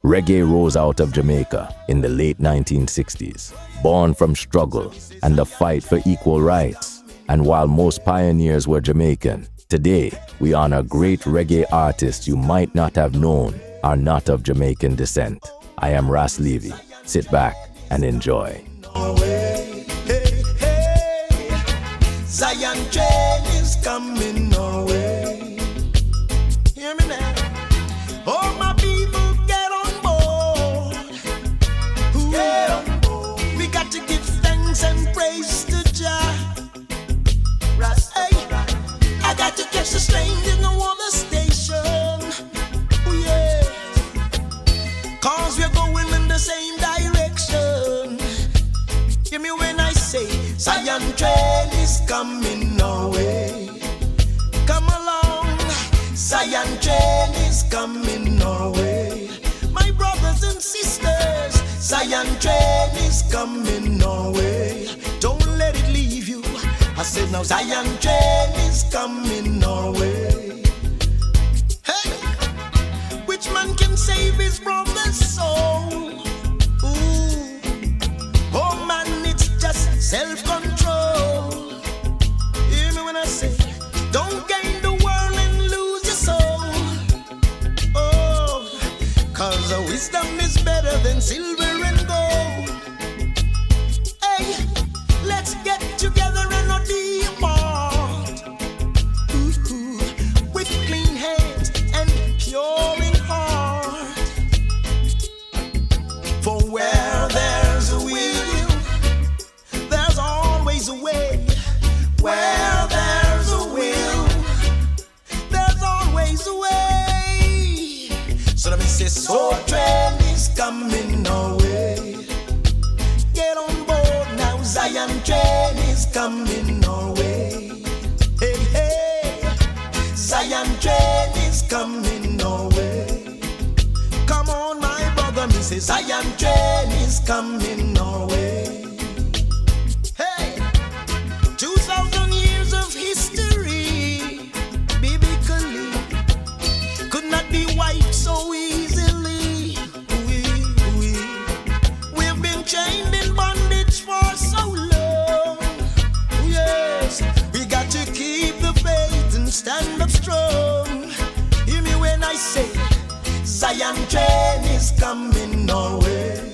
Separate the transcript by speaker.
Speaker 1: Reggae rose out of Jamaica in the late 1960s, born from struggle and the fight for equal rights. And while most pioneers were Jamaican, today we honor great reggae artists you might not have known are not of Jamaican descent. I am Ras Levy. Sit back and enjoy.
Speaker 2: Zion train is coming our way. Hear me now. All my people get on board. Get on board. We got to give thanks and praise to Jah. Hey, I got to catch the train in no other station. Oh yeah, 'cause we're going in the same direction. Hear me when I say Zion train is coming our way. Come along, Zion train is coming our way. My brothers and sisters, Zion train is coming our way. Don't let it leave you. I said now Zion train is coming our way. Hey, which man can save his brother's soul? Ooh, oh man, it's just self-control. Hear me when I say, don't gain the world and lose your soul. Oh, 'cause wisdom is better than silver and gold. Hey, let's get together and not be apart. Ooh, with clean hands and pure in heart. For where there's a will, there's always a way. Where there's a will, there's always a way. So let me say, soul train is coming our way. Get on board now, Zion train is coming our way. Hey, hey, Zion train is coming our way. Come on, my brother, me say, Zion train is coming our way. Hey, 2,000 years of history, biblically, could not be wiped so easily. We've been chained in bondage for so long. Yes, we got to keep the faith and stand up strong. Hear me when I say, Zion train is coming our way.